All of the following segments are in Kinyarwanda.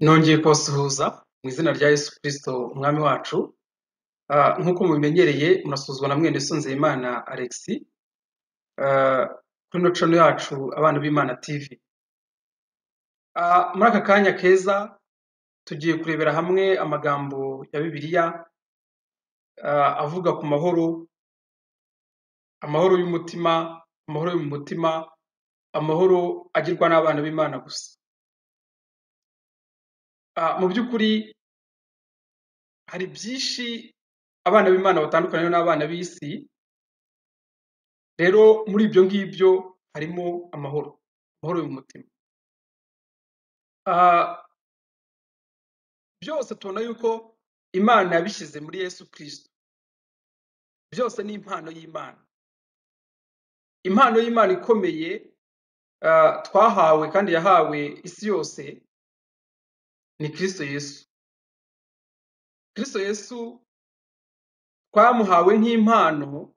Nongeye kubasuhuza mu izina rya Yesu Kristo umwami wacu. Nk'uko mubimenyereye murasuzwa na mwene so Nzeyimana Alex kuri ino channel yacu Abana b'Imana TV. Muri aka kanya keza tugiye kurebera hamwe amagambo ya Bibiliya avuga ku mahoro, amahoro y'umutima, amahoro yo mu mutima, amahoro agirwa n'abana b'Imana gusa. Mu by'ukuri hari byinshi abana b'Imana batandukanye n'abana b'isi, rero muri ibyo ngibyo harimo amahoro yo mu mutima. Byose tubona yuko Imana yabishyize muri Yesu Kristo. Byose ni impano y'Imana. Impano y'Imana ikomeye twahawe kandi yahawe isi yose ni Kristo Yesu. Kristo Yesu twamuhawe nk'impano.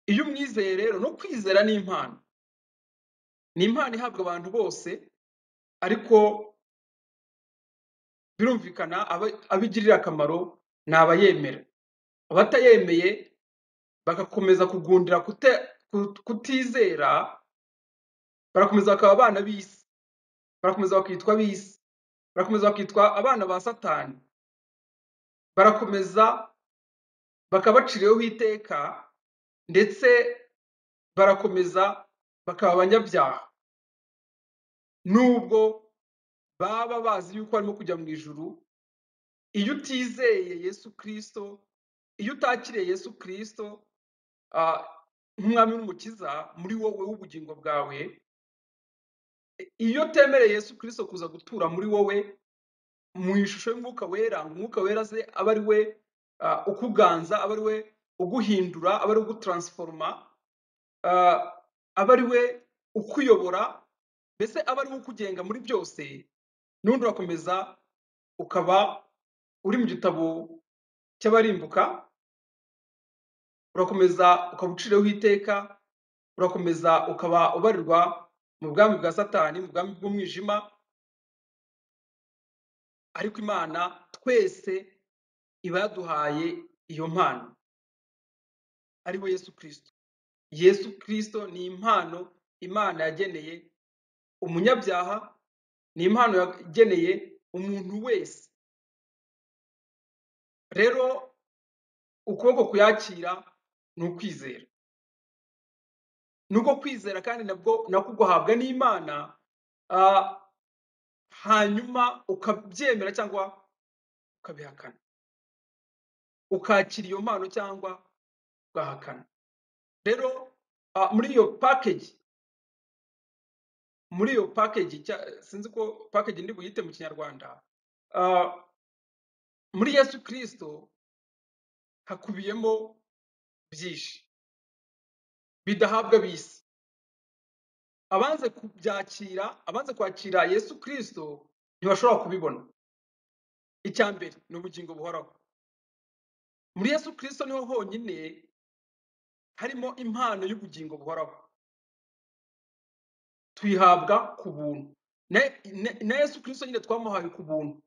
Iyo umwizeye rero, no kwizera ni impano. Ni impano ihabwa abantu bose, ariko birumvikana abigirira akamaro ni abayemera. Abatayemeye bagakomeza kugundira kutizera, barakomeza bakaba abana b'isi, barakomeza bakitwa ab'isi, barakomeza bakitwa abana ba Satani, barakomeza bakabaciriyeho iteka, ndetse barakomeza bakaba abanyabyaha, nubwo baba bazi yuko barimo kujya mu ijuru. Iyo utizeye Yesu Kristo, iyo utakiriye Yesu Kristo nk'umwami n'umukiza muri wowe w'ubugingo bwawe, iyo utemereye Yesu Kristo kuza gutura muri wowe mu ishusho y'umwuka wera, ngo umwuka wera aze abe ari we ukuganza, abe ari we uguhindura, abe ari we ugutransforma, abe ari we ukuyobora, mbese abe ari we ukugenga muri byose, n'undi urakomeza ukaba uri mu gitabo cy'abarimbuka, urakomeza ukaba uciriweho iteka, urakomeza ukaba ubarirwa mu bwami bwa Satani, mu bwami bw'umwijima. Ariko Imana twese iba yaduhaye iyo mpano, ari we Yesu Kristo. Yesu Kristo ni impano Imana yageneye umunyabyaha, ni impano yageneye umuntu wese. Rero ukuboko kuyakira ni ukwizera. Nuko kwizera kandi nabwo guhabwa n'Imana, hanyuma ukabyemera cyangwa ukabihakana, ukakira iyo mpano cyangwa ugahakana. Rero muri iyo package sinzi ko package ndi buyite mu Kinyarwanda, muri Yesu Kristo hakubiyemo byinshi bidahabwa bisi. Abanze kubyakira, abanze kwakira Yesu Kristo ntibashobora kubibona. Icya mbere ni ubugingo buhoraho. Muri Yesu Kristo niho honyine harimo impano y'ubugingo buhoraho, tuyihabwa ku buntu. Na Yesu Kristo nyine twamuhaye ku buntu.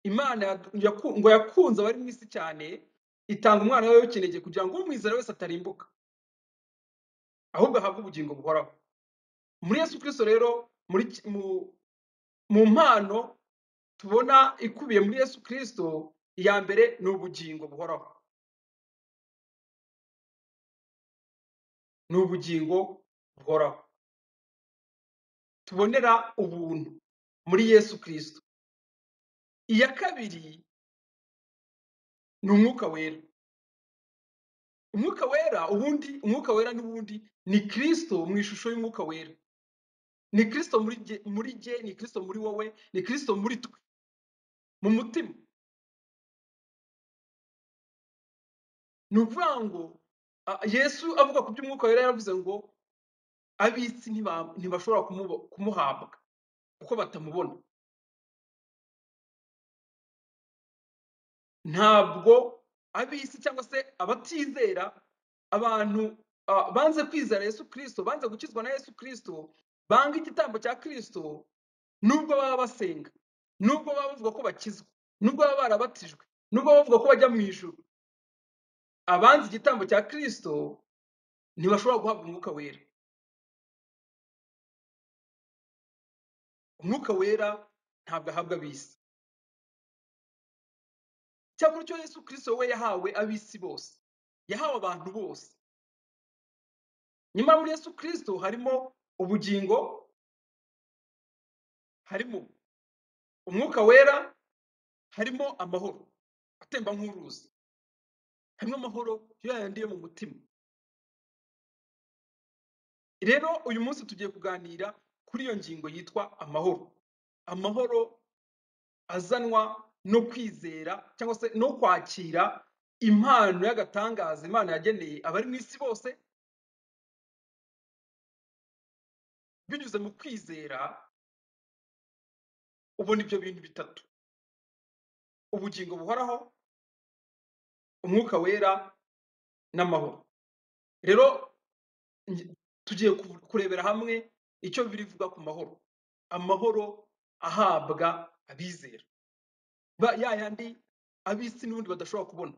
Imana ngo yakunze abari mu isi cyane, itanga umwana wayo w'ikinege kugira ngo umwizera wese atarimbuka, ahubwo ahabwe ubugingo buhoraho. Muri Yesu Kristo rero, mu mpano tubona ikubiye muri Yesu Kristo, iya mbere ni ubugingo buhoraho. Ni ubugingo buhoraho tubonera ubuntu muri Yesu Kristo. Iya kabiri ni umwuka wera. Umwuka wera n'ubundi ni Kristo mu ishusho y'umwuka wera. Ni Kristo muri jye, ni Kristo muri wowe, ni Kristo muri twe mu mutima. Ni ukuvuga ngo Yesu avuga ku by'umwuka wera yaravuze ngo ab'isi ntibashobora kumuhabwa kuko batamubona. Ntabwo ab'isi cyangwa se abatizera, abantu banze kwizera Yesu Kristo, banze gukizwa na Yesu Kristo, banga igitambo cya Kristo, nubwo baba basenga, nubwo baba bavuga ko bakizwa, nubwo baba barabatijwe, nubwo baba bavuga ko bajya mu ijuru, abanzi igitambo cya Kristo ntibashobora guhabwa umwuka wera. Umwuka wera ntabwo ahabwa ab'isi. Cyakora icyo Yesu Kristo we yahawe ab'isi bose, yahawe abantu bose. Nyamara muri Yesu Kristo harimo ubugingo, harimo umwuka wera, harimo amahoro atemba nk'uruzi, harimo amahoro yayandi yo mu mutima. Rero uyu munsi tugiye kuganira kuri iyo ngingo yitwa amahoro. Amahoro azanwa no kwizera cyangwa se no kwakira impano y'agatangaza Imana yageneye abari mu isi bose, binyuze mu kwizera ubona ibyo bintu bitatu: ubugingo buhoraho, umwuka wera n'amahoro. Rero tugiye kurebera hamwe icyo birivuga ku mahoro. Amahoro ahabwa abizera, yayandi ab'isi n'ubundi badashobora kubona.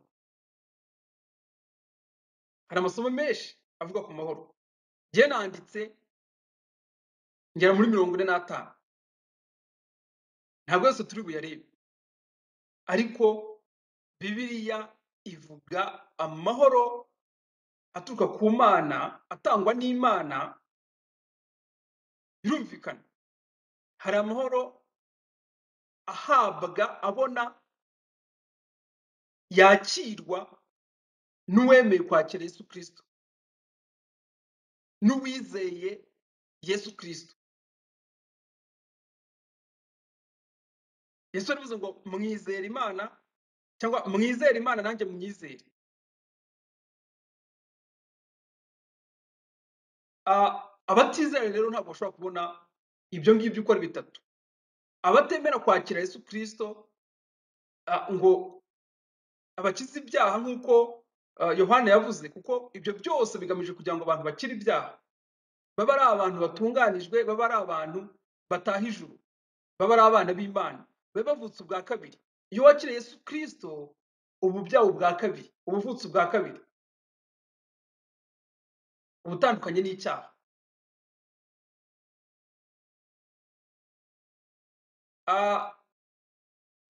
Hari amasomo menshi avuga ku mahoro. Njye nanditse ngera muri 45, ntabwo yose turi buyarebe, ariko Bibiliya ivuga amahoro aturuka ku Mana, atangwa n'Imana. Birumvikana hari amahoro ahabwa, abona, yakirwa n'uwemeye kwakira Yesu Kristo, n'uwizeye Yesu Kristo. Yesu yaravuze ngo mwizere Imana, cyangwa mwizere Imana nanjye munyizere. Abatizera rero ntabwo bashobora kubona ibyo ngibyo uko ari bitatu. Abatemera kwakira Yesu Kristo ngo abakize ibyaha nk'uko Yohana yavuze, kuko ibyo byose bigamije kugira ngo abantu bakire ibyaha, baba ari abantu batunganijwe, baba ari abantu bataha ijuru, baba ari abana b'Imana, baba bavutse ubwa kabiri. Iyo wakiriye Yesu Kristo ubu byawe ubwa kabiri, ubuvutse ubwa kabiri, ubutandukanye n'icyaha.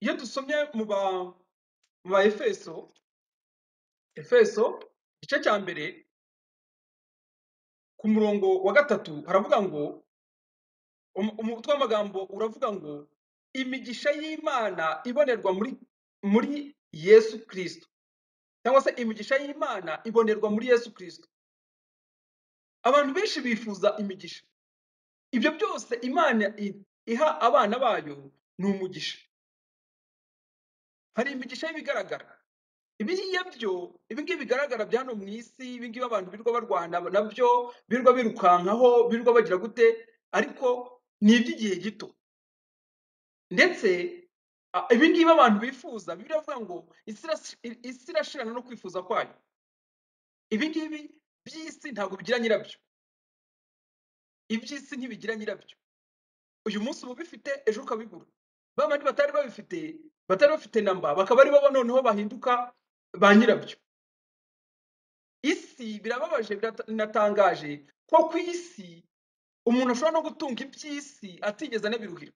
Iyo dusomye mu ba Efeso igice cya mbere ku murongo wa 3 haravuga ngo, umutwe w'amagambo uravuga ngo imigisha y'Imana ibonerwa muri Yesu Kristo, cyangwa se imigisha y'Imana ibonerwa muri Yesu Kristo. Abantu benshi bifuza imigisha. Ibyo byose Imana iha abana bayo ni umugisha. Hari imigisha y'ibigaragara. Ibiriya byo, ibingibi bigaragara bya hano mu isi, ibingibi abantu birirwa barwana nabyo, birirwa birukankaho, birirwa bagira gute, ariko ni iby'igihe gito. Ndetse ibingibi abantu bifuza, Bibiliya ivuga ngo isi irashirana no kwifuza kwayo. Ibingibi by'isi ntabwo bigira nyirabyo. Iby'isi ntibigira nyirabyo. Uyu munsi uba ubifite, ejo ukabibura. Babandi batari bafite namba, bakaba ari bo noneho bahinduka ba nyirabyo. Isi birababaje, binatangaje ko ku isi umuntu ashobora no gutunga iby'isi atigeze anabiruhira.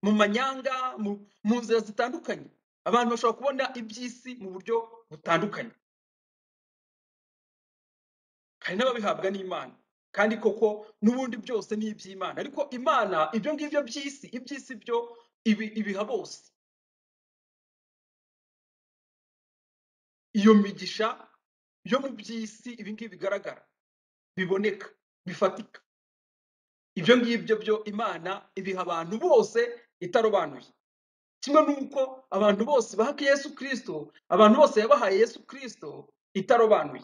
Mu manyanga, mu nzira zitandukanye, abantu bashobora kubona iby'isi mu buryo butandukanye. Hari n'ababihabwa n'Imana, kandi koko n'ubundi byose ni iby'Imana, ariko Imana ibyo ngibyo by'isi, iby'isi byo ibiha bose. Iyo migisha yo mu by'isi, ibingibi bigaragara, biboneka, bifatika, ibyo ngibyo byo Imana ibiha abantu bose itarobanuye. Kimwe n'uko abantu bose bahaka Yesu Kristo, abantu bose yabahaye Yesu Kristo itarobanuye.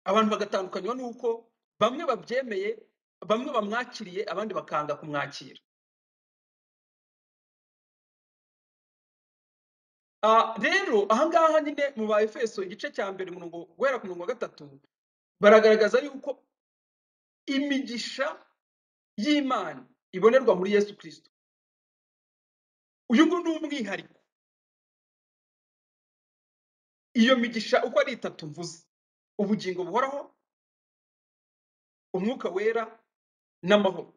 Abantu bagatandukanywa n'uko bamwe babyemeye, bamwe bamwakiriye, abandi bakanga kumwakira. Rero ahangaha nyine mu ba Efeso igice cya mbere guhera ku murongo wa 3 baragaragaza yuko imigisha y'Imana ibonerwa muri Yesu Kristo. Uyu nguyu ni umwihariko. Iyo migisha uko ari itatu mvuze, ubugingo buhoraho, umwuka wera n'amahoro,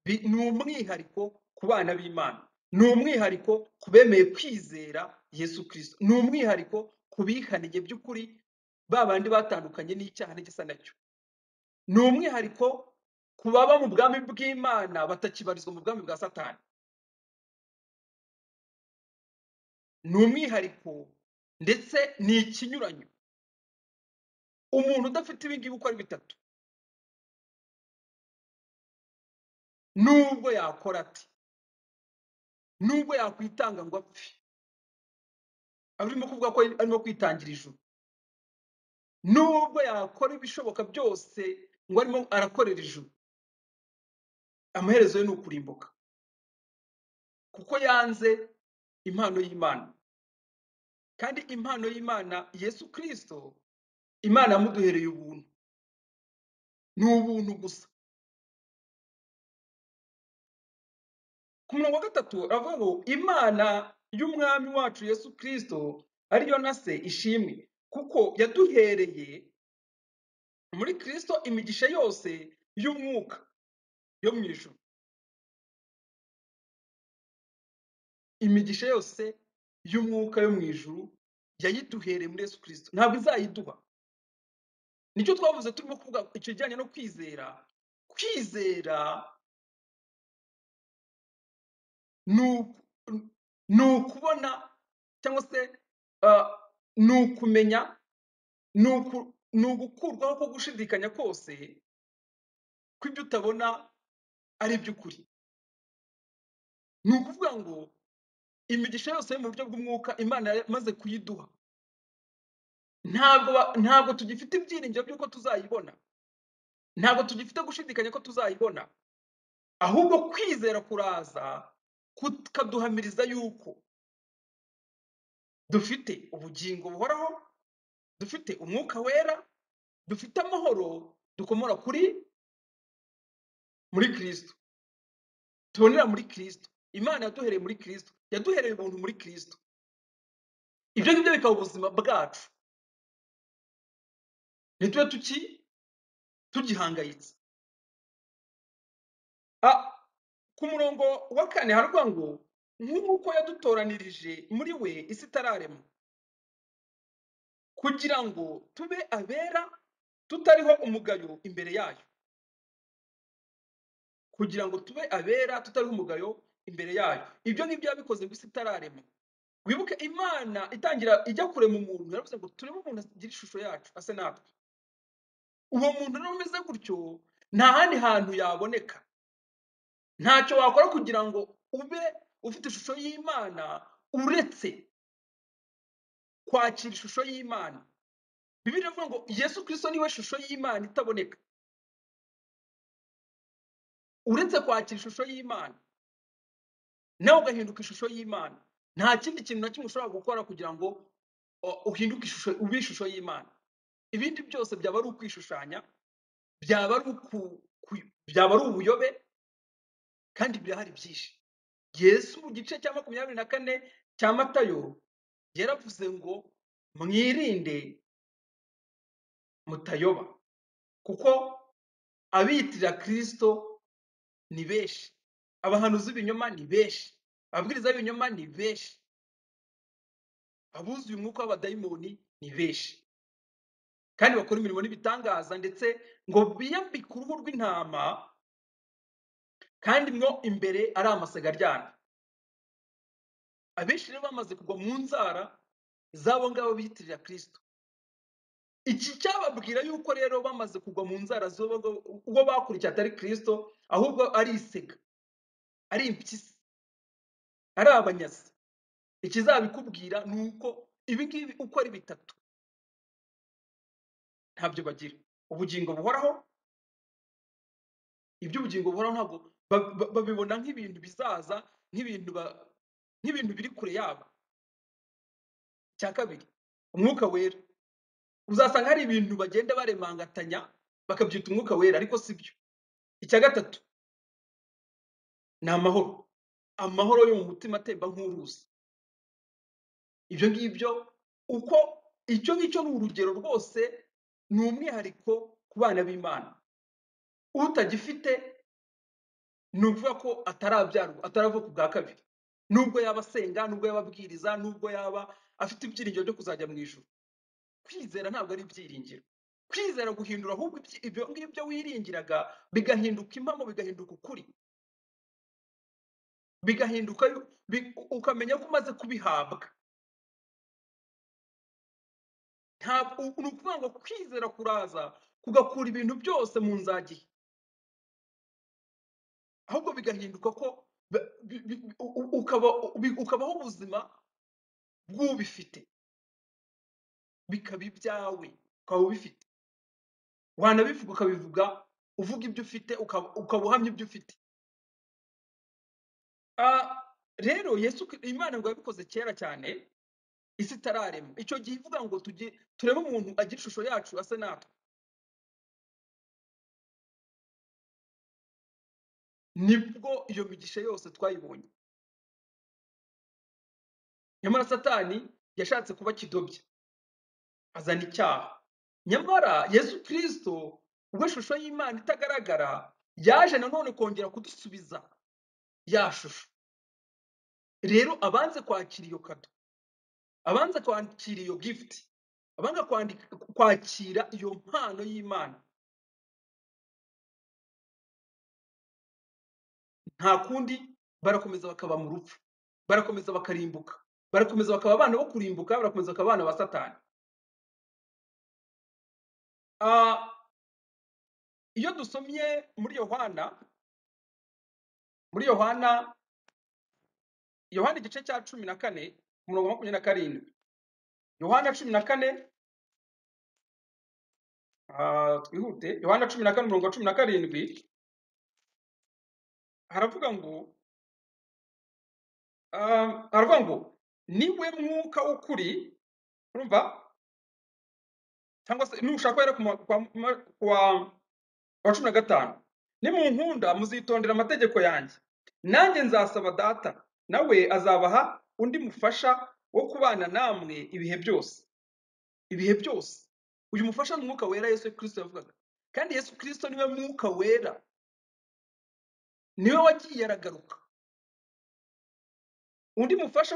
ni umwihariko ku bana b'Imana, ni umwihariko ku bemeye kwizera Yesu Kristo, ni umwihariko ku bihaniye by'ukuri, ba bandi batandukanye n'icyaha n'igisa nacyo, ni umwihariko ku baba mu bwami bw'Imana batakibarizwa mu bwami bwa Satani, ni umwihariko ndetse ni ikinyuranyo. Umuntu udafite ibi ngibi uko ari bitatu, nubwo yakora ati, nubwo yakwitanga ngo apfe, arimo kuvuga ko arimo kwitangira ijuru, nubwo yakora ibishoboka byose ngo arimo arakorera ijuru, amaherezo ye ni ukurimbuka, kuko yanze impano y'Imana. Kandi impano y'Imana Yesu Kristo, Imana yamuduhereye ubuntu, ni ubuntu gusa. Ku murongo wa gatatu aravuga ngo Imana y'umwami wacu Yesu Kristo ariyo na se ishimwe, kuko yaduhereye muri Kristo imigisha yose y'umwuka yo mu ijuru. Imigisha yose y'umwuka yo mu ijuru yayiduhereye muri Yesu Kristo, ntabwo izayiduha. Nicyo twavuze turimo kuvuga icyo kijyanye no kwizera. Kwizera ni ukubona cyangwa se ni ukumenya, ni ugukurwaho ko gushidikanya kose ko ibyo utabona ari iby'ukuri. Ni ukuvuga ngo imigisha yose yo mu buryo bw'umwuka Imana yamaze kuyiduha, ntabwo tugifite ibyiringiro by'uko tuzayibona, ntabwo tugifite gushidikanya ko tuzayibona, ahubwo kwizera kuraza kukaduhamiriza yuko dufite ubugingo buhoraho, dufite umwuka wera, dufite amahoro dukomora muri Kristo, tubonera muri Kristo. Imana yaduhereye muri Kristo, yaduhereye ubuntu muri Kristo. Ibyo ngibyo bikaba ubuzima bwacu, ntitube tugihangayitse. Ku murongo wa 4 haravuga ngo nk'uko yadutoranirije muri we isi itararemwa, kugira ngo tube abera tutariho umugayo imbere yayo, kugira ngo tube abera tutariho umugayo imbere yayo. Ibyo ngibyo yabikoze ngo isi itararemwa. Wibuke Imana itangira ijya kurema umuntu, yaravuze ngo turebe umuntu agira ishusho yacu ase natwe. Uwo muntu rero umeze gutyo nta handi hantu yaboneka, ntacyo wakora kugira ngo ube ufite ishusho y'Imana uretse kwakira ishusho y'Imana. Bibiliya iravuga ngo Yesu Kristo niwe shusho y'Imana itaboneka. Uretse kwakira ishusho y'Imana nawe ugahinduka ishusho y'Imana, nta kindi kintu na kimwe ushobora gukora kugira ngo uhinduke ube ishusho y'Imana. Ibindi byose byaba ari ukwishushanya, byaba ari ubuyobe, kandi birahari byinshi. Yesu mu gice cya 24 cya Matayo yaravuze ngo mwirinde mutayoba, kuko abiyitirira Kristo ni benshi, abahanuzi b'ibinyoma ni benshi, ababwiriza b'ibinyoma ni benshi, abuzuye umwuka w'abadayimoni ni benshi, kandi bakora imirimo n'ibitangaza, ndetse ngo biyambike uruhu rw'intama, kandi mwo imbere ari amasega aryana. Abenshi rero bamaze kugwa mu nzara z'abo ngabo biyitirira Kristo. Iki cyababwira yuko rero bamaze kugwa mu nzara ubwo bakurikiye atari Kristo, ahubwo ari isega, ari impyisi, ari abanyazi. Ikizabikubwira ni uko ibi ngibi uko ari bitatu ntabyo bagira. Ubugingo buhoraho, iby'ubugingo buhoraho ntabwo babibona nk'ibintu bizaza, nk'ibintu biri kure yabo. Cya kabiri, umwuka wera. uzasanga hari ibintu bagenda baremangatanya bakabyita umwuka wera, ariko si byo. Icya gatatu ni amahoro. Amahoro yo mu mutima atemba nk'uruzi. Ibyo ngibyo uko icyo ngicyo ni urugero rwose, ni umwihariko ku bana b'Imana. Utagifite ni ukuvuga ko atarabyarwa, ataravuka ubwa kabiri. Nubwo yaba asenga, nubwo yaba abwiriza, nubwo yaba afite ibyiringiro byo kuzajya mu ijuru. Kwizera ntabwo ari ibyiringiro. Kwizera guhindura ahubwo ibyo ngibyo wiringiraga bigahinduka impamo, bigahinduka ukuri, bigahinduka ukamenya ko umaze kubihabwa. Ni ukuvuga ngo kwizera kuraza kugakura ibintu byose mu nzagihe, ahubwo bigahinduka ko ukabaho ubuzima bw'ubifite, bikaba ibyawe, ukaba ubifite. Wanabivuga ukabivuga uvuga ibyo ufite, ukaba uhamya ibyo ufite. Rero Imana ngo yabikoze kera cyane, isi itararema. Icyo gihe ivuga ngo turebe umuntu agira ishusho yacu ase natwe. Nibwo iyo migisha yose twayibonye. Nyamara Satani yashatse kuba kidobya, azana icyaha. Nyamara Yesu Kristo ubwo ishusho y'Imana itagaragara yaje nanone kongera kudusubiza ya shusho. Rero abanze kwakira iyo kado, abanze kwakira iyo gift, abanze kwakira iyo mpano y'Imana, nta kundi barakomeza bakaba mu rupfu, barakomeza bakarimbuka, barakomeza bakaba abana bo kurimbuka, barakomeza bakaba abana ba Satani. Iyo dusomye muri Yohana igice cya 14 umurongo 27, Yohana 14, twihute, Yohana 14 umurongo 17, haravuga ngo niwe mwuka w'ukuri. Urumva? Cyangwa se nushaka rero kwa 15, nimunkunda muzitondera amategeko yanjye, nanjye nzasaba Data, nawe azabaha undi mufasha wo kubana namwe ibihe byose. Ibihe byose. Uyu mufasha ni umwuka wera Yesu Kristo yavugaga. Kandi Yesu Kristo niwe mwuka wera, niwe wagiye aragaruka. Undi mufasha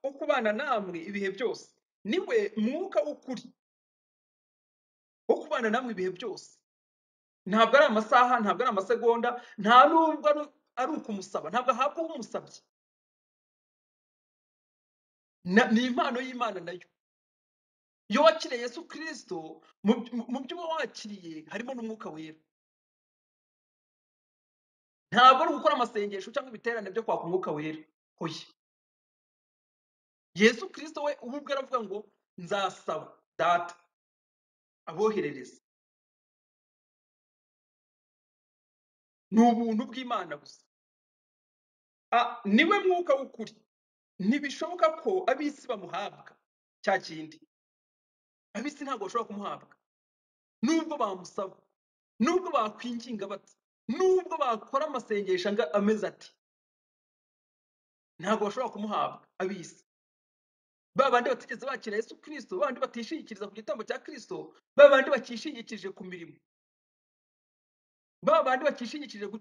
wo kubana namwe ibihe byose niwe mwuka w'ukuri wo kubana namwe ibihe byose. Ntabwo ari amasaha, ntabwo ari amasegonda, nta nubwo ari ukumusaba, ntabwo ahabwa umusabye. Ni impano y'Imana nayo. Iyo wakiriye Yesu Kristo, mu byo wakiriye harimo n'umwuka wera. Ntabwo ari gukora amasengesho cyangwa ibiterane byo kwaka umwuka wera. Hoya. Yesu Kristo we ubwo aravuga ngo nzasaba Data aboherereza. Ni ubuntu bw'Imana gusa. Niwe mwuka w'ukuri. Ntibishoboka ko ab'isi bamuhabwa cya kindi. Ab'isi ntabwo bashobora kumuhabwa, nubwo bamusaba, nubwo bakwinginga bati, nubwo bakora amasengesho ameze ati, ntabwo bashobora kumuhabwa ab'isi. Babandi batigeze bakira Yesu Kristo, babandi batishingikiriza ku gitambo cya Kristo, babandi bakishingikirije ku mirimo, babandi bakishingikirije ku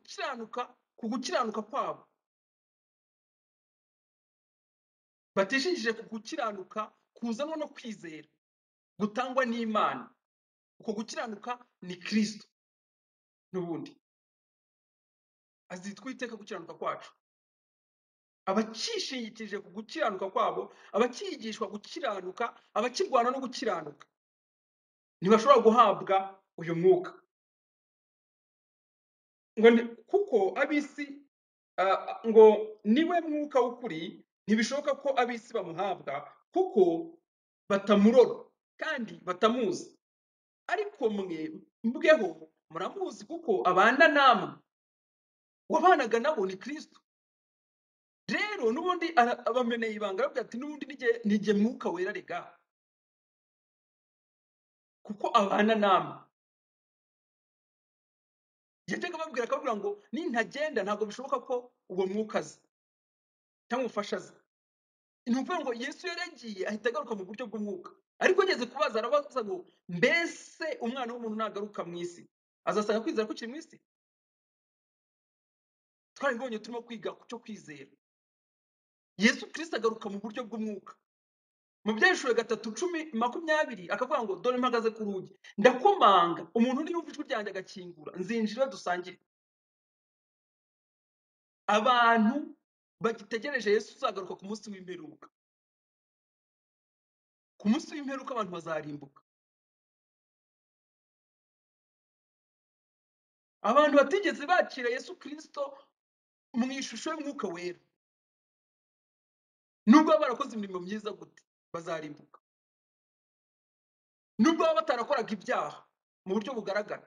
gukiranuka kwabo, batishingikirije ku gukiranuka kuzanwa no kwizera gutangwa n'Imana. Uko gukiranuka ni Kristo. N'ubundi azitwa iteka gukiranuka kwacu. Abakishingikirije ku gukiranuka kwabo, abakigishwa gukiranuka, abakirwana no gukiranuka, ntibashobora guhabwa uyu mwuka. Kuko ab'isi ngo niwe mwuka w'ukuri, ntibishoboka ko ab'isi bamuhabwa kuko batamurora kandi batamuzi. Ariko mbweho muramuzi kuko abana namwe. Wabanaga nabo ni Kristo. Rero n'ubundi abameneye ibanga aravuga ati n'ubundi nige mwuka wera rega. kuko abana namwe. Yajyaga ababwira akababwira ngo nintagenda ntabwo bishoboka ko uwo mwuka aza cyangwa umufasha aza. Ni ukuvuga ngo Yesu yaragiye ahita agaruka mu buryo bw'umwuka, ariko ageze kubaza arabaza ngo mbese umwana w'umuntu nagaruka mu isi azasanga kwizera kukiri mu isi? Twarabibonye turimo kwiga ku cyo kwizera. Yesu Kristo agaruka mu buryo bw'umwuka. Mu Byahishuriwe 3:20 akavuga ngo dore mpagaze ku rugi ndakomanga, umuntu niyumva ijwi ryanjye agakingura nzinjira dusangire. Abantu bagitegereje Yesu uzagaruka ku munsi w'imperuka. Ku munsi w'imperuka abantu bazarimbuka. Abantu batigeze bakira Yesu Kristo mu ishusho y'umwuka wera, nubwo baba barakoze imirimo myiza gute bazarimbuka. Nubwo baba batarakoraga ibyaha mu buryo bugaragara,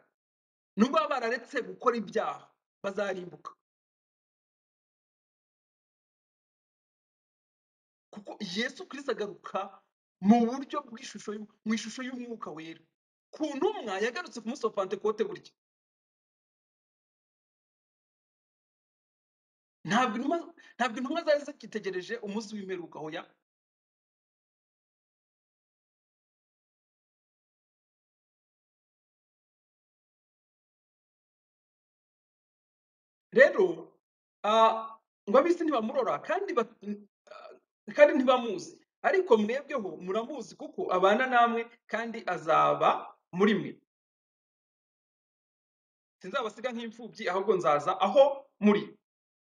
nubwo baba bararetse gukora ibyaha bazarimbuka. Kuko Yesu Kristo agaruka mu buryo bw'ishusho mu ishusho y'umwuka wera. Ku ntumwa yagarutse ku munsi wa Pentekote burya. Ntabwo intumwa zari zikitegereje umunsi w'imperuka hoya. Rero ngo ab'isi ntibamurora kandi ntibamuzi, ariko mwebweho muramuzi kuko abana namwe kandi azaba muri mwe. Sinzabasiga nk'imfubyi ahubwo nzaza aho muri.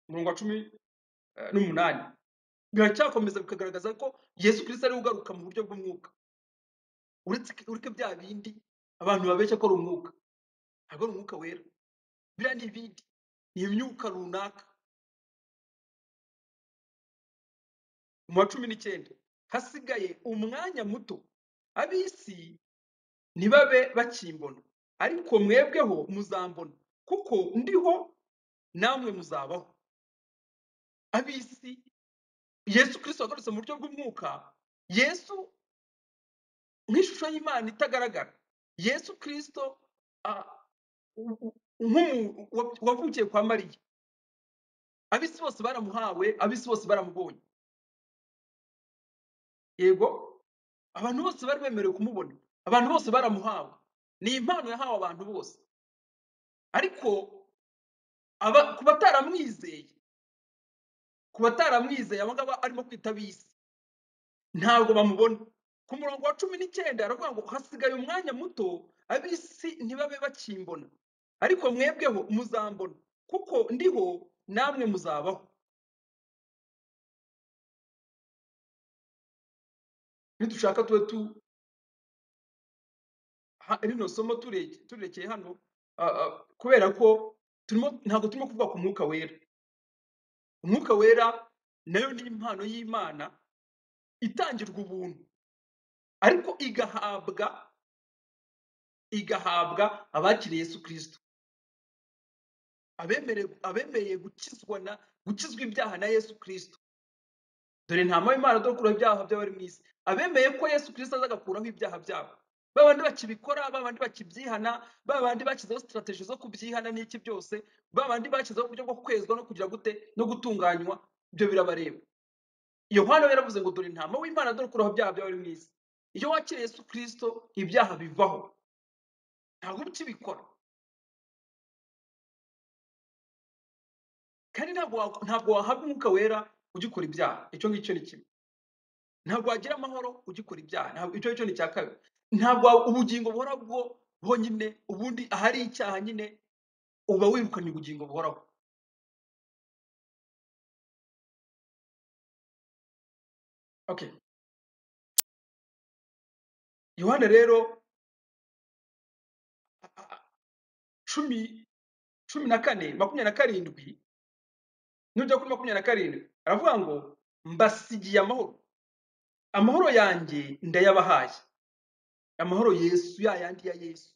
Umurongo wa 18 biracyakomeza bikagaragaza ko Yesu Kristo ari ugaruka mu buryo bw'umwuka. Ureke bya bindi abantu babeshya ko ari umwuka, ntabwo ari umwuka wera. Biriya ni ibindi, ni imyuka runaka. Mu wa 19 hasigaye umwanya muto ab'isi ntibabe bakimbona, ariko mwebweho muzambona kuko ndiho namwe muzabaho. Ab'isi Yesu Kristo agarutse mu buryo bw'umwuka. Yesu nk'ishusho y'Imana itagaragara. Yesu Kristo wavukiye kwa Mariya. Ab'isi bose baramuhawe, ab'isi bose baramubonye. Yego, abantu bose bari bemerewe kumubona, abantu bose baramuhawe. Ni impano yahawe abantu bose. Ariko ku bataramwizeye abo ngabo arimo kwita ab'isi ntabwo bamubona. Ku murongo wa 19 aravuga ngo hasigaye umwanya muto ab'isi ntibabe bakimbona, ariko mwebweho muzambona kuko ndiho namwe muzabaho. Nidushaka tube rino somo turekeye hano kubera ko ntabwo turimo kuvuga ku mwuka wera. Umwuka wera nayo ni impano y'Imana itangirwa ubuntu, ariko igahabwa abakiriye Yesu Kristo, abemeye gukizwa ibyaha na Yesu Kristo. Dore ntama w'Imana udakuraho ibyaha by'abari mu isi. Abemeye ko Yesu Kristo aza agakuraho ibyaha byabo, babandi bakibikora, babandi bakibyihana, babandi bakizeho strategy zo kubyihana n'iki byose, babandi bakizeho uburyo bwo kwezwa no kugira gute no gutunganywa, ibyo birabareba. Yohana yaravuze ngo dore ntama w'Imana udakuraho ibyaha by'abari mu isi. Iyo wakiriye Yesu Kristo ibyaha bivaho, ntabwo ukibikora. Kandi ntabwo wahabwa umwuka wera ugikora ibyaha. Icyo ngicyo ni kimwe. Ntabwo wagira amahoro ugikora ibyaha. Icyo ni icya kabiri. Ntabwo ubugingo buhoraho bwo honyine, ubundi ahari icyaha nyine uba wirukanye ubugingo buhoraho. Okay. Yohana rero 14:27 nujya kuri 27 aravuga ngo mbasigiye amahoro yanjye ndayabahaye. Amahoro Yesu yayandi ya Yesu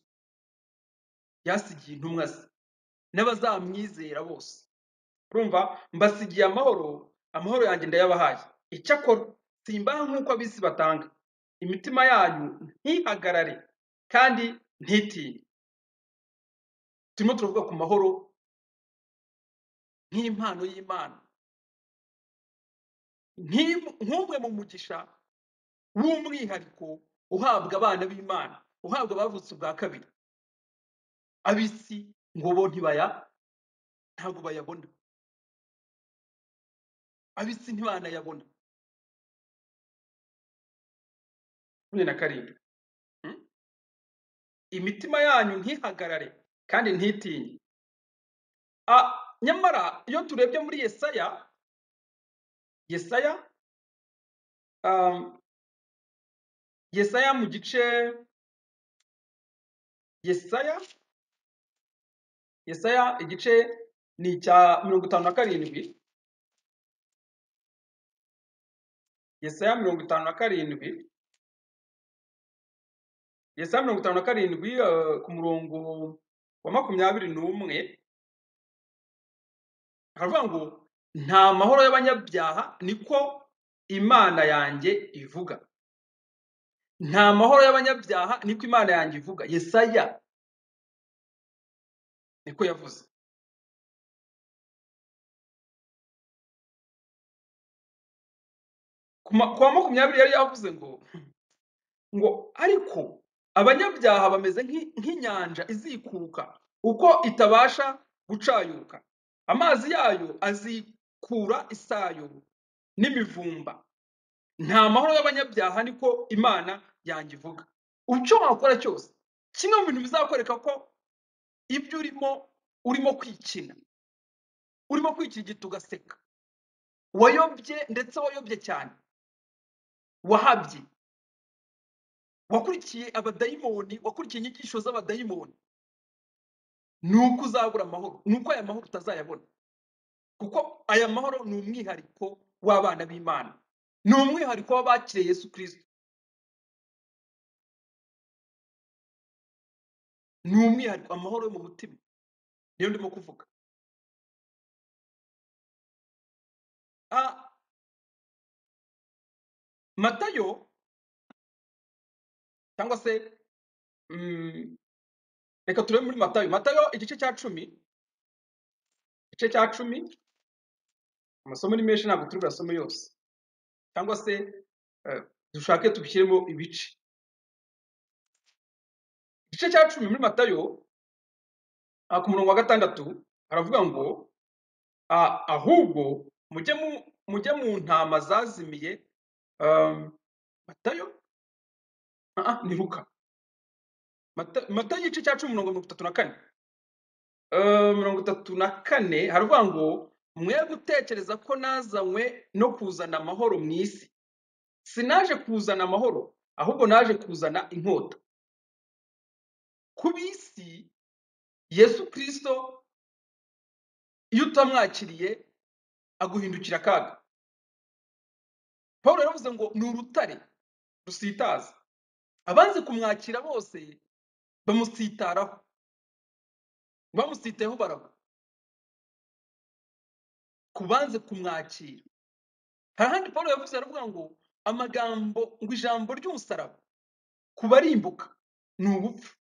yasigiye intumwa ze n'abazamwizera bose. Urumva, mbasigiye amahoro yanjye ndayabahaye. Icyakora simbaha nk'uko ab'isi batanga, imitima yanyu ntihagarare kandi ntitinye. Turimo turavuga ku mahoro nk'impano y'Imana, nk'umwe mu mugisha w'umwihariko uhabwa abana b'Imana, uhabwa abavutse ubwa kabiri. Ab'isi ngo bo ntabwo bayabona. Ab'isi ntibanayabona. 17. Imitima yanyu ntihagarare kandi ntitinye. Nyamara iyo turebye muri Yesaya mu gice Yesaya igice ni icya 57. Yesaya 57. Yesaya 57 ku murongo wa 21 haravuga ngo nta mahoro y'abanyabyaha niko Imana yanjye ivuga. Nta mahoro y'abanyabyaha niko Imana yanjye ivuga. Yesaya niko yavuze. Ku wa 20 yari yavuze ngo ariko abanyabyaha bameze nk'inyanja izikuka uko itabasha gucayuka, amazi yayo azikura isayo n'imivumba. Nta mahoro y'abanyabyaha niko Imana yanjye ivuga. Icyo wakora cyose, kimwe mu bintu bizakwereka ko ibyo urimo kwikina, urimo kwikirigita ugaseka, wayobye, ndetse wayobye cyane, wahabye, wakurikiye abadayimoni, wakurikiye inyigisho z'abadayimoni, nuko uzabura amahoro, nuko aya mahoro utazayabona. Kuko aya mahoro ni umwihariko w'abana b'Imana, ni umwihariko w'abakiriye Yesu Kristo, ni umwihariko, amahoro yo mu mutima niyo ndimo kuvuga. Matayo, cyangwa se reka turebe muri Matayo igice cya 10. Amasomo ni menshi, ntabwo turi burasome yose, cyangwa se dushake tubishyiremo ibice. Igice cya 10 muri Matayo ku murongo wa 6 haravuga ngo ahubwo mujye mu ntama zazimiye. Matayo ni Luka. Matayo igice cya 10 umurongo 34. 34 haravuga ngo mwe gutekereza ko nazanywe no kuzana amahoro mu isi. Sinaje kuzana amahoro, ahubwo naje kuzana inkota. Ku b'isi Yesu Kristo iyo utamwakiriye aguhindukira akaga. Paulo yaravuze ngo ni urutare rusitaza, abanze kumwakira bose bamusitaraho, bamusitayeho baragwa. Kubanze kumwakira, hahandi Paulo yavuze aravuga ngo amagambo, ngo ijambo ry'umusaraba kubarimbuka ni ubupfu.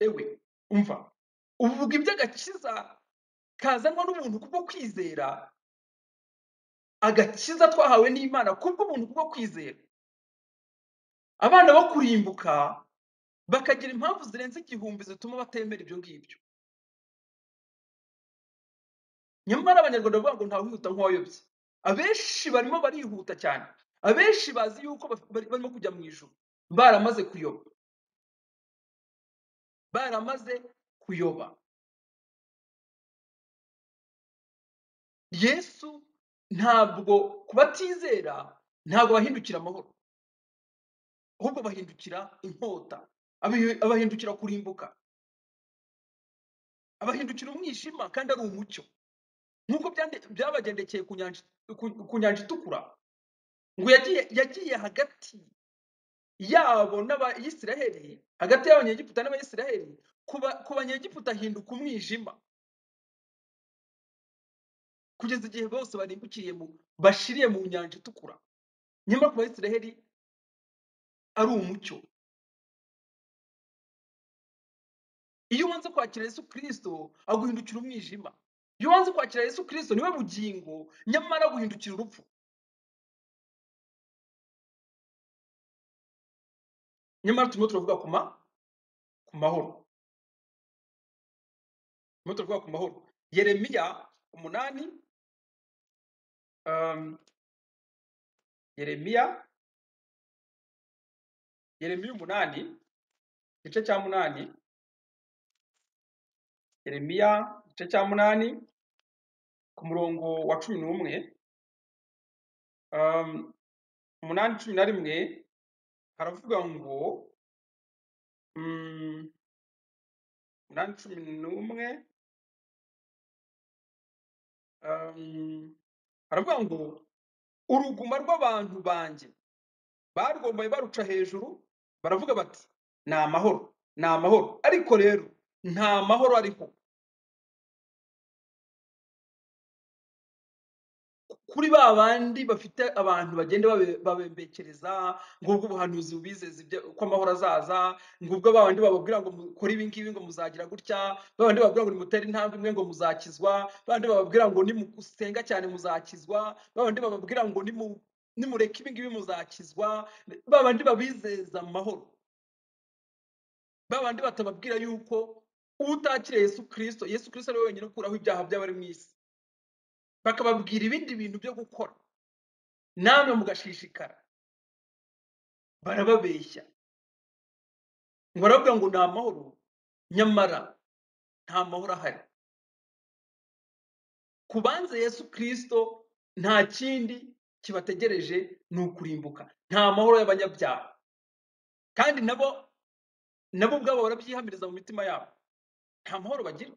Ewe umva, uvuga iby'agakiza kazanwa n'umuntu kubwo kwizera, agakiza twahawe n'Imana kubwo umuntu kubwo kwizera. Abana bo kurimbuka bakagira impamvu zirenze 1000 zituma batemera ibyo ngibyo. Nyamara abanyarwanda bavuga ngo ntawe wihuta nk'uwayobye. Abenshi barimo barihuta cyane, abenshi bazi yuko barimo kujya mu ijuru, baramaze kuyoba. Yesu ntabwo kubatizera, ntabwo bahindukira amahoro, ahubwo bahindukira inkota, abahindukira kurimbuka, abahindukira umwijima kandi ari umucyo. Nkuko byabagendekeye ku nyanja itukura, ngo yagiye hagati yabo n'Abayisiraheli, hagati y'Abanyegiputa n'Abayisiraheli. Ku Banyegiputa ahinduka umwijima, kugeza igihe bose barimbukiriye bashiriye mu nyanja itukura. Nyamara ku Bayisiraheli ari umucyo. iyo wanze kwakira Yesu Kristo aguhindukira umwijima. Iyo wanze kwakira Yesu Kristo niwe bugingo, nyamara guhindukira urupfu. Nyamara turimo turavuga ku mahoro. Turimo turavuga ku mahoro. Yeremiya 8, Yeremiya 8, igice cya 8, Yeremiya igice cya 8 ku murongo wa 11, 8:11 haravuga ngo 8:11 haravuga ngo uruguma rw'abantu banjye barwombaye baruca hejuru, baravuga bati ni amahoro, ni amahoro, ariko rero nta mahoro ariho. Kuri ba bandi bafite abantu bagenda babembekereza ngo ubwo ubuhanuzi bubizeza ko amahoro azaza, ngo ubwo ba bandi bababwira ngo mukore ibi ngibi ngo muzagira gutya, ba bandi bababwira ngo nimutere intambwe imwe ngo muzakizwa, ba bandi bababwira ngo nimusenga cyane muzakizwa, ba bandi bababwira ngo nimureka ibi ngibi muzakizwa, ba bandi babizeza amahoro, ba bandi batababwira yuko utakiriye Yesu Kristo, Yesu Kristo ari we wenyine ukuraho ibyaha by'abari mu isi, bakababwira ibindi bintu byo gukora, namwe mugashishikara. Barababeshya ngo baravuga ngo ni amahoro, nyamara nta mahoro ahari. Ku banze Yesu Kristo nta kindi kibategereje ni ukurimbuka, nta mahoro y'abanyabyaha, kandi nabo ubwabo barabyihamiriza mu mitima yabo, nta mahoro bagira.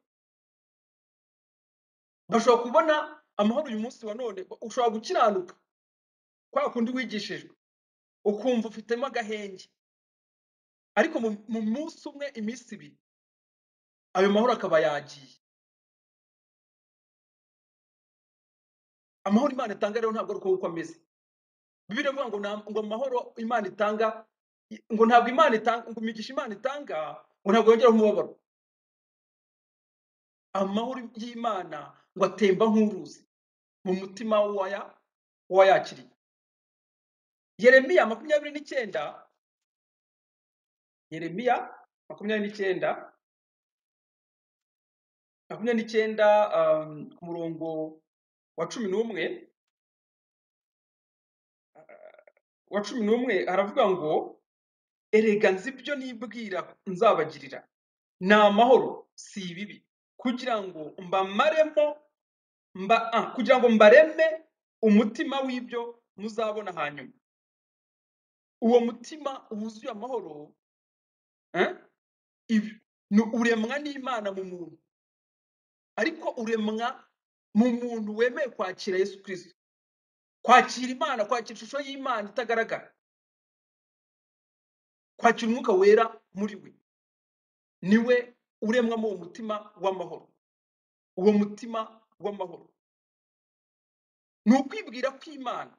Bashobora kubona amahoro uyu munsi wa none, ushobora gukiranuka kwa kundi wigishijwe ukumva ufitemo agahenge, ariko mu munsi umwe, iminsi ibiri, ayo mahoro akaba yagiye. Amahoro Imana itanga rero ntabwo ari uko ameze. Bibiliya ivuga ngo amahoro Imana itanga, ngo ntabwo Imana itanga, ngo imigisha Imana itanga ngo ntabwo yongeraho umubabaro. Amahoro y'Imana ngo atemba nk'uruzi mu mutima w'uwayakiriye. Yeremiya 29, Yeremiya 29, ku murongo wa 11, haravuga ngo erega nzi ibyo nibwira nzabagirira, ni amahoro si ibibi, kugira ngo mbareme umutima w'ibyo muzabona hanyuma. Uwo mutima wuzuye amahoro uremwa n'Imana mu muntu, ariko uremwa mu muntu wemeye kwakira Yesu Kristo, kwakira Imana, kwakira ishusho y'Imana itagaragara, kwakira umwuka wera muri we, niwe uremwamo uwo mutima w'amahoro. Uwo mutima w'amahoro ni ukwibwira ko Imana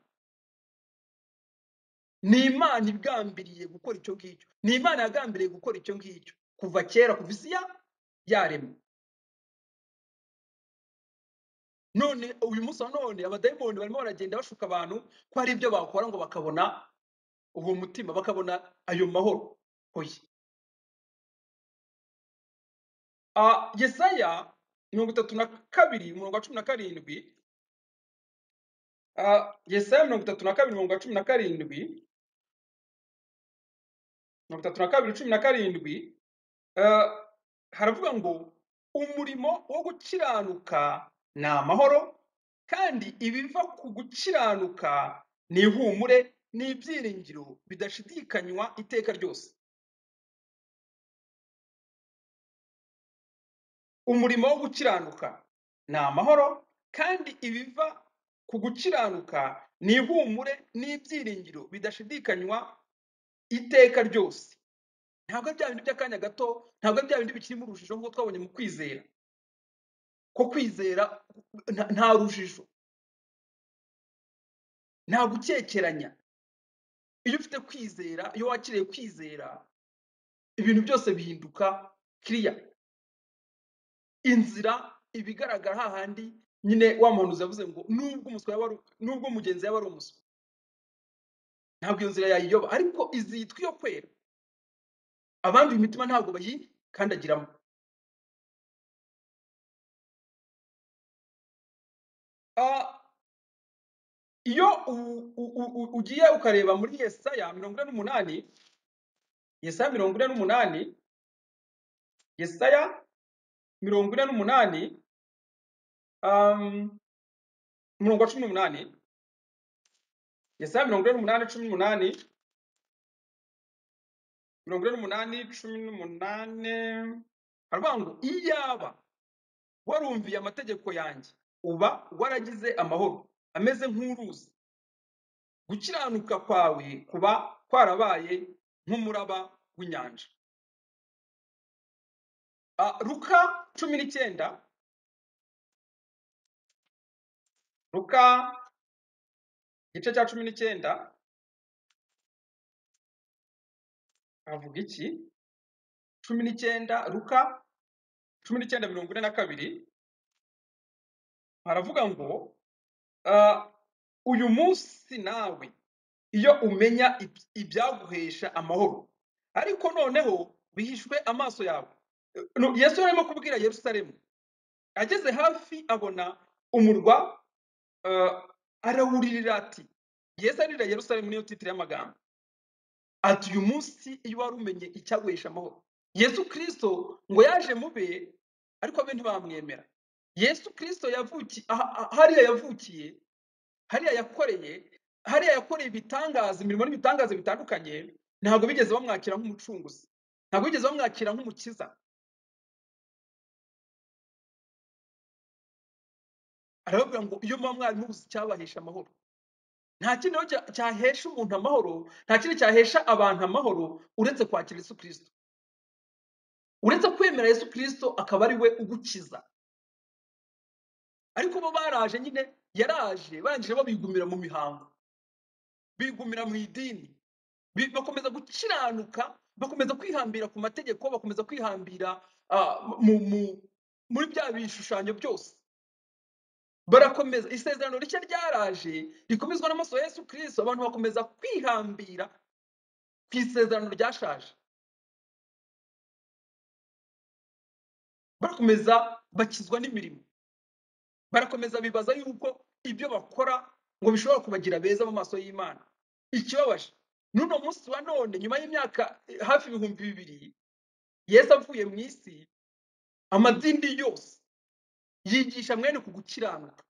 ni Imana igambiriye gukora icyo ngicyo, ni Imana yagambiriye gukora icyo ngicyo kuva kera, kuva isi yaremwe. None uyu munsi wa none abadayimoni barimo baragenda bashuka abantu ko hari ibyo bakora ngo bakabona uwo mutima, bakabona ayo mahoro. Oya. Yesaya 32 umurongo wa 17, Yesaya 32 umurongo wa 17, 32:17, haravuga ngo umurimo wo gukiranuka ni amahoro, kandi ibiva ku gukiranuka ni ihumure n'ibyiringiro bidashidikanywa iteka ryose. Umurimo wo gukiranuka ni amahoro, kandi ibiva ku gukiranuka ni ihumure n'ibyiringiro bidashidikanywa iteka ryose. Ntabwo bya bindi by'akanya gato, ntabwo bya bindi bikirimo urujijo nk'uko twabonye mu kwizera, ko kwizera nta rujijo, nta gukekeranya. Iyo ufite kwizera, iyo wakiriye kwizera, ibintu byose bihinduka clear. inzira ibigaragara hahandi nyine wa muntu yavuze ngo nubwo mugenzi yaba ari umuswa ntabwo iyo nzira yayiyoba, ariko izitwa iyo kwera abandi imitima ntabwo bayikandagiramo. Iyo ugiye ukareba muri Yesaya 48, Yesaya 48, Yesaya 48, umurongo wa 18, Yesaya 48, 18, 48, 18, aravuga ngo iyaba warumviye amategeko yanjye uba waragize amahoro ameze nk'uruzi, gukiranuka kwawe kuba kwarabaye nk'umuraba w'inyanja. Luka 19, Luka igice cya 19 avuga iki? 19, Luka 19:42 haravuga ngo uyu munsi nawe iyo umenya ibyaguhesha amahoro, ariko noneho bihishwe amaso yawe. Yesu arimo kubwira Yerusalemu, ageze hafi abona umurwa, arawuririra ati, Yesu arira Yerusalemu niyo titire y'amagambo, ati uyu munsi iyo wari umenye icyaguhesha amahoro. Yesu Kristo ngo yaje mube ariko abe ntibamwemera. Yesu Kristo hariya yavukiye, hariya yakoreye ibitangaza, imirimo n'ibitangaza bitandukanye, ntabwo bigeze bamwakira nk'umucunguzi, ntabwo bigeze bamwakira nk'umukiza. Aravuga ngo iyo muba mwari mubuze icyabahesha amahoro, nta kindi cyahesha umuntu amahoro, nta kindi cyahesha abantu amahoro uretse kwakira Yesu Kristo, uretse kwemera Yesu Kristo akaba ari we ugukiza. Ariko bo baraje nyine, yaraje barangije babigumira mu mihango, bigumira mu idini, bakomeza gukiranuka, bakomeza kwihambira ku mategeko, bakomeza kwihambira muri bya bishushanyo byose. Barakomeza, isezerano rishya ryaraje rikomezwa n'amaso ya Yesu Kristo, abantu bakomeza kwihambira ku isezerano ryashaje, barakomeza bakizwa n'imirimo, barakomeza bibaza yuko ibyo bakora ngo bishobora kubagira beza mu maso y'Imana. Ikibabaje n'uno munsi wa none, nyuma y'imyaka hafi 2000 Yesu avuye mu isi, amadini yose yigisha mwene ku gukiranuka,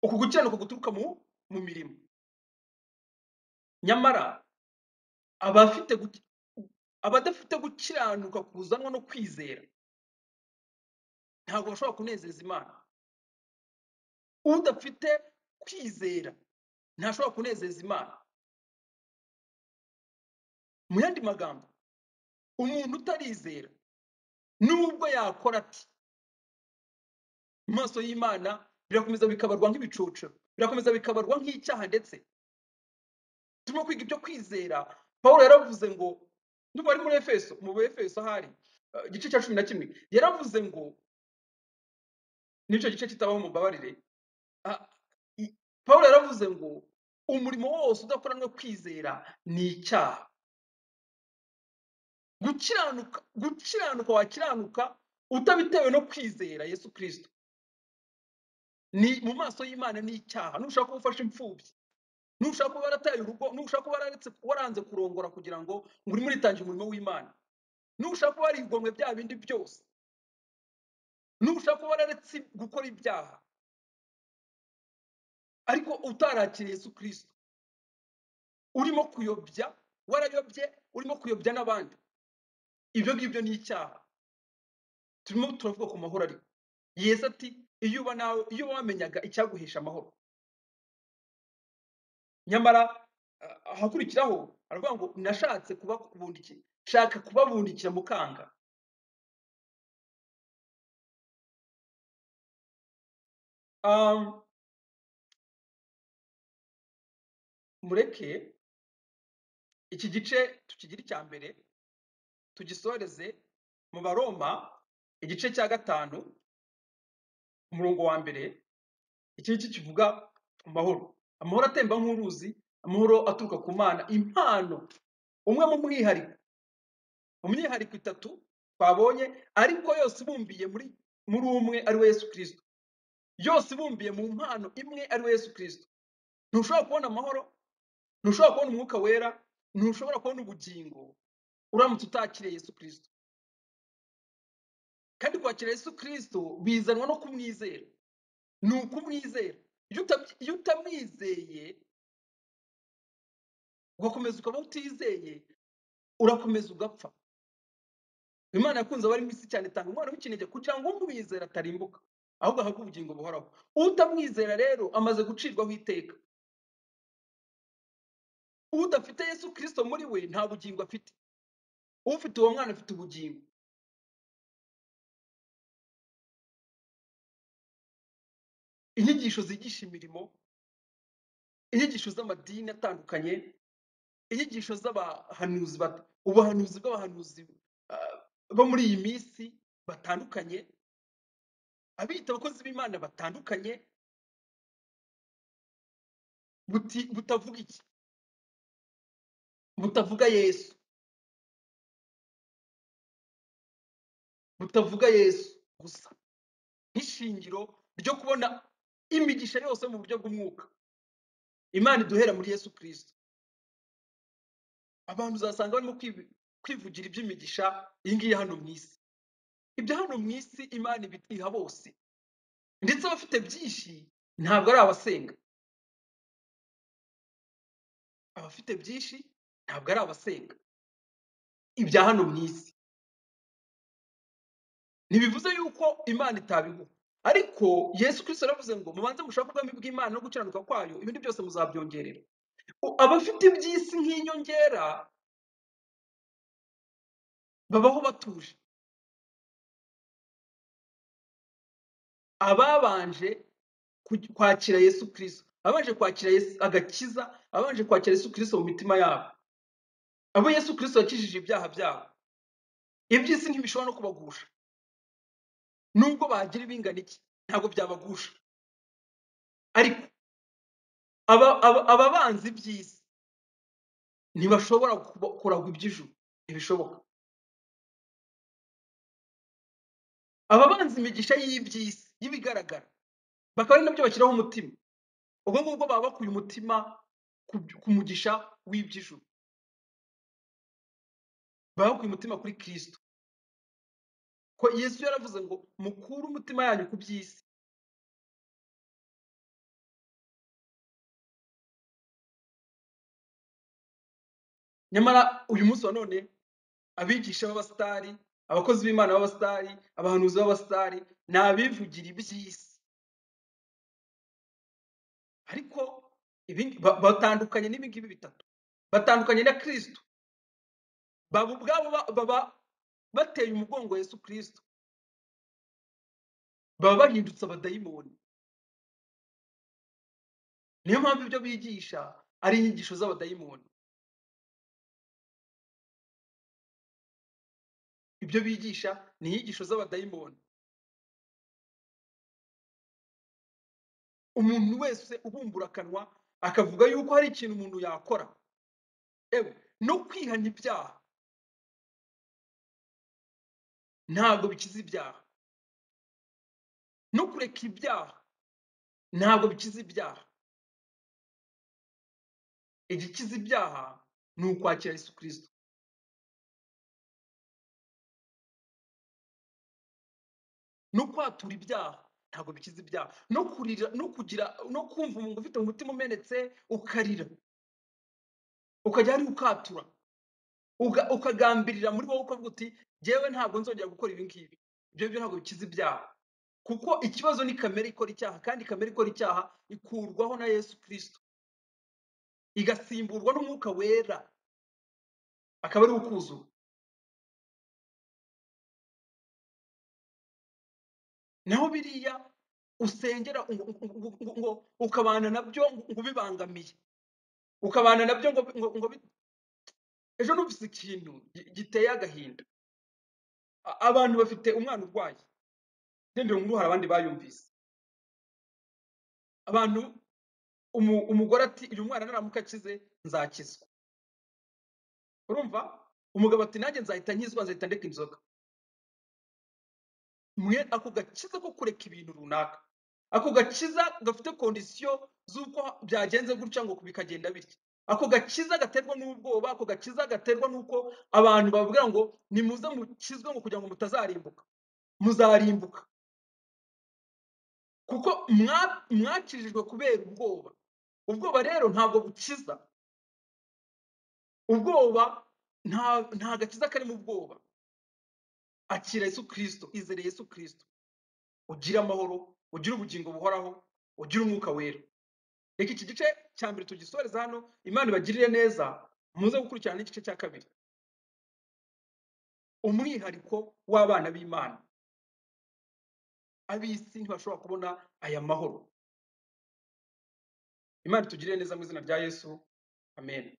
uku gukiranuka guturuka mu mirimo. Nyamara abadafite gukiranuka kuzanwa no kwizera ntabwo bashobora kunezeza Imana. Udafite kwizera ntashobora kunezeza Imana. Mu yandi magambo, umuntu utarizera nubwo yakora ati, mu maso y'Imana birakomeza bikabarwa nk'ibicucu, birakomeza bikabarwa nk'icyaha. Ndetse turimo kwiga ibyo kwizera. Pawulo yaravuze ngo, n'ubu ari muri Efeso, mu Efeso hari igice cya 11, yaravuze ngo, n'icyo gice kitabaho mubabarire, Pawulo yaravuze ngo umurimo wose udakoranwe kwizera ni icyaha. Gukiranuka wakiranuka utabitewe no kwizera Yesu Kristo, ni mu maso y'Imana ni icyaha. Nushaka kuba ufashe imfubyi, nushaka kuba warataye urugo, nushaka kuba waranze kurongora kugira ngo uri muri tangiye umurimo w'Imana, nushaka kuba warigomwe bya bindi byose, nushaka kuba wararetse gukora ibyaha ariko utarakiriye Yesu Kristo, urimo kuyobya, warayobye, urimo kuyobya n'abandi, ibyo ngibyo ni icyaha. Turimo turavuga ku mahoro. Ariko Yesu ati, iyo wamenyaga icyaguhesha amahoro. Nyamara hakurikiraho aravuga ngo nashatse kubabundikira, shaka kubabundikira mukanga. Mureke iki gice tukigira icya mbere, tugisoreze mu Baroma igice cya gatanu umurongo wa mbere, iki ngiki kivuga amahoro. Amahoro atemba nk'uruzi, amahoro aturuka ku Mana, impano, umwe mu myihariko itatu twabonye, ariko yose ibumbiye muri umwe ari we Yesu Kristo. Yose ibumbiye mu mpano imwe ari we Yesu Kristo. Ntushobora kubona amahoro, ntushobora kubona umwuka wera, ntushobora kubona ubugingo uramutse utakiriye Yesu Kristo. Kandi kwakira Yesu Kristo bizanwa no kumwizera. Ni ukumwizera. Iyo utamwizeye ugakomeza ukaba utizeye, urakomeza ugapfa. Imana yakunze abari mu isi cyane, itanga umwana w'ikinege kugira ngo umwizera atarimbuka, ahubwo ahabwe ubugingo buhoraho. Utamwizera rero amaze gucirwaho iteka. Udafite Yesu Kristo muri we nta bugingo afite. Ufite uwo mwana afite ubugingo. Inyigisho zigisha imirimo, inyigisho z'amadini atandukanye, inyigisho z'abahanuzi, ubuhanuzi bw'abahanuzi bo muri iyi minsi batandukanye, abita abakozi b'Imana batandukanye, butavuga iki? Butavuga Yesu. Butavuga Yesu gusa nk'ishingiro ryo kubona imigisha yose mu buryo bw'umwuka. Imana iduhera muri Yesu Kristo. Abantu uzasanga barimo kwivugira iby'imigisha iyi ngiyi hano mu isi. Ibyo hano mu isi Imana ibiha bose, ndetse abafite byinshi ntabwo ari abasenga. Abafite byinshi ntabwo ari abasenga. Ibya hano mu isi ntibivuze yuko Imana itabihuha, ariko Yesu Kristo yaravuze ngo mubanze mushake ubwami bw'Imana no gukiranuka kwayo, ibindi byose muzabyongerera. Abafite iby'isi nk'inyongera babaho batuje. Ababanje kwakira Yesu Kristo, abanje kwakira agakiza, abanje kwakira Yesu Kristo mu mitima yabo, abo Yesu Kristo yakijije ibyaha byabo, iby'isi ntibishobora no kubagusha. Nubwo bagira ibingana iki ntabwo byabagusha. Ariko ababanzi by'isi ntibashobora kuragwa iby'ijuru, ntibishoboka. Ababanzi imigisha y'iby'isi y'ibigaragara bakaba ari nabyo bashyiraho umutima, ubwo ngubwo baba bakuye umutima ku mugisha w'iby'ijuru, baba bakuye umutima kuri Kristo. Ko Yesu yaravuze ngo mukure umutima yanyu ku by'isi. Nyamara uyu munsi wa none abigisha b'abasitari, abakozi b'Imana b'abasitari, abahanuzi b'abasitari ni abivugira iby'isi. Ariko batandukanye n'ibi ngibi bitatu, batandukanye na Kristo. Baba ubwabo baba bateye umugongo Yesu Kristo, baba bahindutse abadayimoni. Niyo mpamvu ibyo bigisha ari inyigisho z'abadayimoni. Ibyo bigisha ni inyigisho z'abadayimoni. Umuntu wese ubumbura akanwa akavuga yuko hari ikintu umuntu yakora, no kwihana ibyaha ntabwo bikiza ibyaha, no kureka ibyaha ntabwo bikiza ibyaha. Igikiza ibyaha ni ukwakira Yesu Kristo. No kwatura ibyaha ntabwo bikiza ibyaha, no kurira, no kumva umuntu ufite umutima umenetse ukarira, ukajya ari ukatura, ukagambirira muri wowe ukavuga uti jyewe ntabwo nzongera gukora ibi ngibi. Ibyo ntabwo bikiza ibyaha, kuko ikibazo ni kamere ikora icyaha, kandi kamere ikora icyaha ikurwaho na Yesu Kristo, igasimburwa n'umwuka wera, akaba ari ukuzura. Naho biriya usengera ngo ukabana nabyo ngo bibangamiye, ukabana nabyo ngo ejo numvise ikintu giteye agahinda. abantu bafite umwana urwaye, ndende nkuru hari abandi bayumvise. Abantu umugore ati uyu mwana naramuka akize nzakizwa. Urumva? Umugabo ati nanjye nzahita nkizwa, nzahita ndeka inzoga. Mwe ako gakiza ko kureka ibintu runaka, ako gakiza gafite kondisiyo z'uko byagenze gutya ngo bikagenda bitya, ako gakiza gaterwa n'ubwoba, ako gakiza gaterwa n'uko abantu bababwira ngo nimuze mukizwe ngo kugira ngo mutazarimbuka, muzarimbuka kuko mwakijijwe kubera ubwoba. Ubwoba rero ntabwo bukiza, ubwoba nta gakiza kari mu bwoba. Akira Yesu Kristo, izere Yesu Kristo, ugire amahoro, ugire ubugingo buhoraho, ugire umwuka wera. Reka iki gice cya mbere tugisoreza hano, Imana ibagirire neza, muze gukurikirana n'igice cya kabiri. Umwihariko w'abana b'Imana, ab'isi ntibashobora kubona aya mahoro. Imana itugirire neza mu izina rya Yesu, amen.